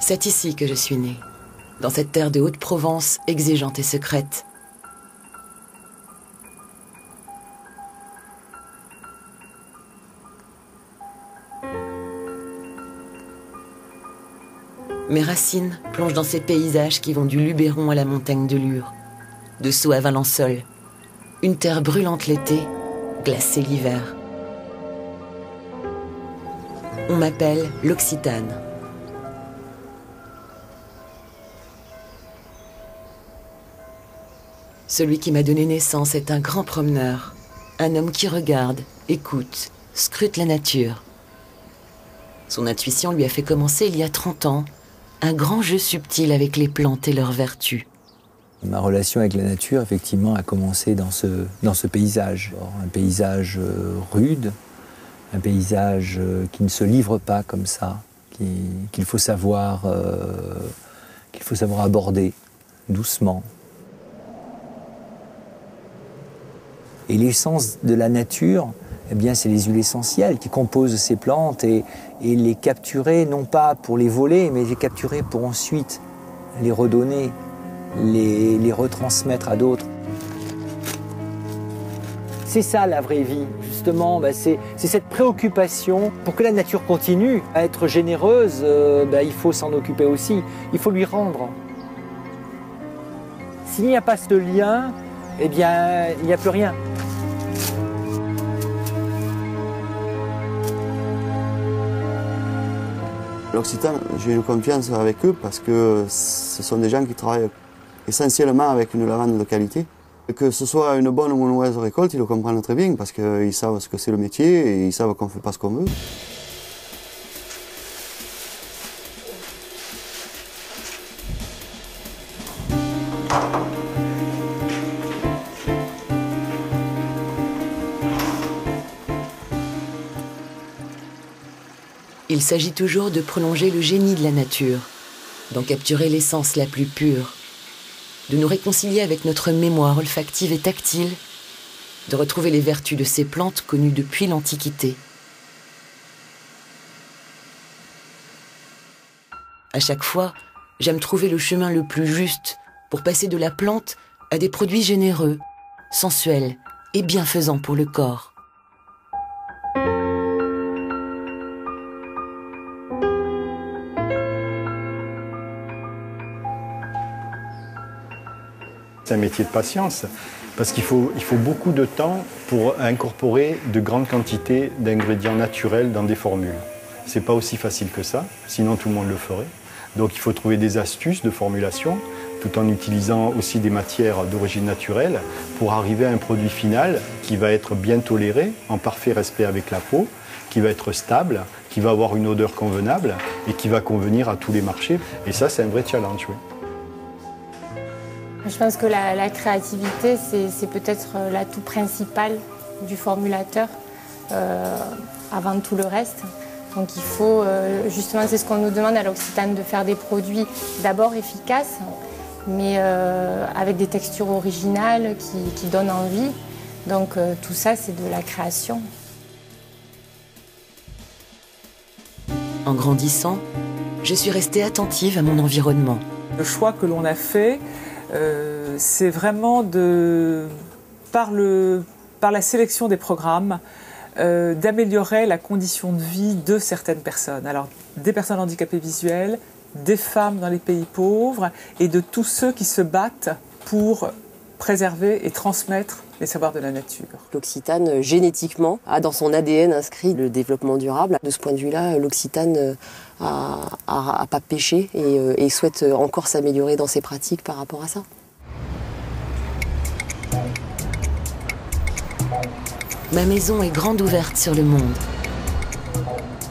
C'est ici que je suis née, dans cette terre de Haute-Provence exigeante et secrète. Mes racines plongent dans ces paysages qui vont du Luberon à la montagne de Lure, de Sceaux à Valençol. Une terre brûlante l'été, glacée l'hiver. On m'appelle l'Occitane. Celui qui m'a donné naissance est un grand promeneur, un homme qui regarde, écoute, scrute la nature. Son intuition lui a fait commencer il y a 30 ans, un grand jeu subtil avec les plantes et leurs vertus. Ma relation avec la nature, effectivement, a commencé dans ce paysage. Un paysage rude, un paysage qui ne se livre pas comme ça, qu'il faut savoir aborder doucement. Et l'essence de la nature, eh bien, c'est les huiles essentielles qui composent ces plantes et les capturer, non pas pour les voler, mais les capturer pour ensuite les redonner, les retransmettre à d'autres. C'est ça la vraie vie, justement, c'est cette préoccupation. Pour que la nature continue à être généreuse, il faut s'en occuper aussi, il faut lui rendre. S'il n'y a pas ce lien, eh bien, il n'y a plus rien. L'Occitane, j'ai une confiance avec eux parce que ce sont des gens qui travaillent essentiellement avec une lavande de qualité. Que ce soit une bonne ou une mauvaise récolte, ils le comprennent très bien parce qu'ils savent ce que c'est le métier et ils savent qu'on ne fait pas ce qu'on veut. Il s'agit toujours de prolonger le génie de la nature, d'en capturer l'essence la plus pure, de nous réconcilier avec notre mémoire olfactive et tactile, de retrouver les vertus de ces plantes connues depuis l'Antiquité. À chaque fois, j'aime trouver le chemin le plus juste pour passer de la plante à des produits généreux, sensuels et bienfaisants pour le corps. C'est un métier de patience, parce qu'il faut beaucoup de temps pour incorporer de grandes quantités d'ingrédients naturels dans des formules. C'est pas aussi facile que ça, sinon tout le monde le ferait. Donc il faut trouver des astuces de formulation, tout en utilisant aussi des matières d'origine naturelle, pour arriver à un produit final qui va être bien toléré, en parfait respect avec la peau, qui va être stable, qui va avoir une odeur convenable et qui va convenir à tous les marchés. Et ça, c'est un vrai challenge, oui. Je pense que la créativité, c'est peut-être l'atout principal du formulateur avant tout le reste. Donc il faut, justement, c'est ce qu'on nous demande à l'Occitane, de faire des produits d'abord efficaces, mais avec des textures originales qui donnent envie. Donc tout ça, c'est de la création. En grandissant, je suis restée attentive à mon environnement. Le choix que l'on a fait, c'est vraiment par la sélection des programmes, d'améliorer la condition de vie de certaines personnes. Alors, des personnes handicapées visuelles, des femmes dans les pays pauvres et de tous ceux qui se battent pour préserver et transmettre les savoirs de la nature. L'Occitane, génétiquement, a dans son ADN inscrit le développement durable. De ce point de vue-là, l'Occitane a pas péché et souhaite encore s'améliorer dans ses pratiques par rapport à ça. Ma maison est grande ouverte sur le monde.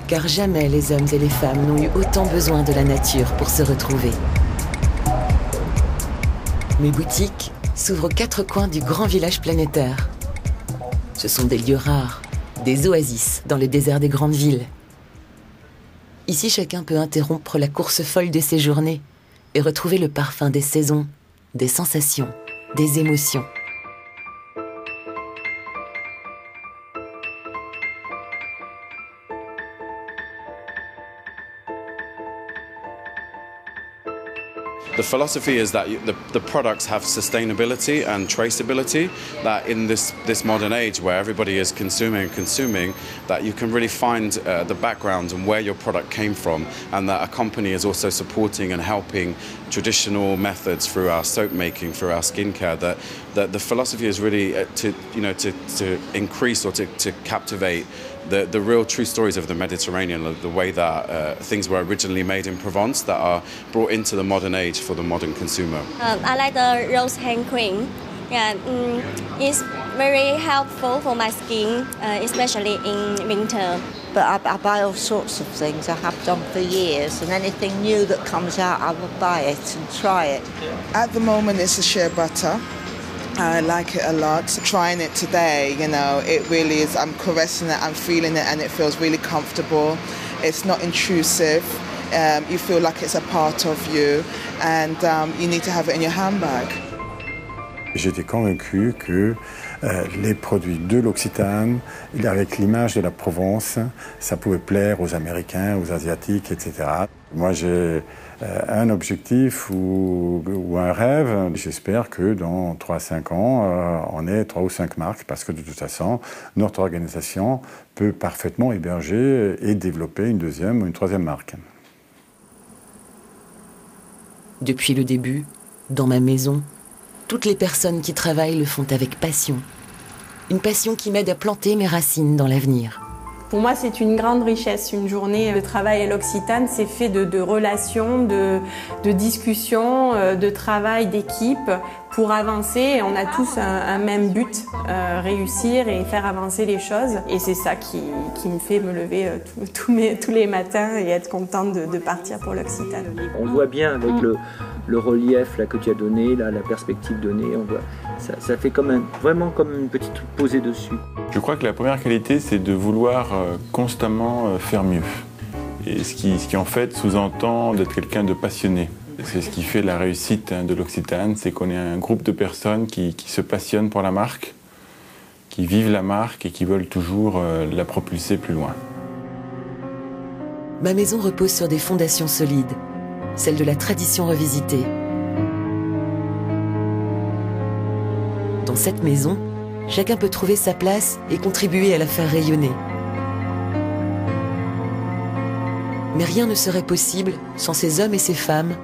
Car jamais les hommes et les femmes n'ont eu autant besoin de la nature pour se retrouver. Mes boutiques s'ouvrent aux 4 coins du grand village planétaire. Ce sont des lieux rares, des oasis dans le désert des grandes villes. Ici, chacun peut interrompre la course folle de ses journées et retrouver le parfum des saisons, des sensations, des émotions. The philosophy is that the products have sustainability and traceability, that in this modern age where everybody is consuming, that you can really find the background and where your product came from, and that a company is also supporting and helping traditional methods through our soap making, through our skincare, that the philosophy is really to increase or to captivate the real true stories of the Mediterranean, the way that things were originally made in Provence that are brought into the modern age for the modern consumer. I like the rose hand cream. Yeah, it's very helpful for my skin, especially in winter. But I buy all sorts of things. I have done for years, and anything new that comes out, I will buy it and try it. At the moment, it's a shea butter. I like it a lot. Trying it today, you know, it really is. I'm caressing it, I'm feeling it, and it feels really comfortable. It's not intrusive. You feel like it's a part of you, and you need to have it in your handbag. J'étais convaincu que les produits de l'Occitane, avec l'image de la Provence, ça pouvait plaire aux Américains, aux Asiatiques, etc. Moi, j'ai un objectif ou un rêve. J'espère que dans 3 à 5 ans, on ait 3 ou 5 marques, parce que de toute façon, notre organisation peut parfaitement héberger et développer une deuxième ou une troisième marque. Depuis le début, dans ma maison, toutes les personnes qui travaillent le font avec passion. Une passion qui m'aide à planter mes racines dans l'avenir. Pour moi, c'est une grande richesse. Une journée de travail à l'Occitane, c'est fait de relations, de discussions, de travail d'équipe pour avancer. On a tous un même but, réussir et faire avancer les choses. Et c'est ça qui me fait me lever tous les matins et être contente de partir pour l'Occitane. On voit bien avec le relief là, que tu as donné, là, la perspective donnée, on voit, ça fait vraiment comme une petite truc posée dessus. Je crois que la première qualité, c'est de vouloir constamment faire mieux. Et ce qui en fait sous-entend d'être quelqu'un de passionné. C'est ce qui fait la réussite de l'Occitane, c'est qu'on est un groupe de personnes qui se passionnent pour la marque, qui vivent la marque et qui veulent toujours la propulser plus loin. Ma maison repose sur des fondations solides, celles de la tradition revisitée. Dans cette maison, chacun peut trouver sa place et contribuer à la faire rayonner. Mais rien ne serait possible sans ces hommes et ces femmes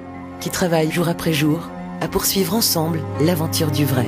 qui travaillent jour après jour à poursuivre ensemble l'aventure du vrai.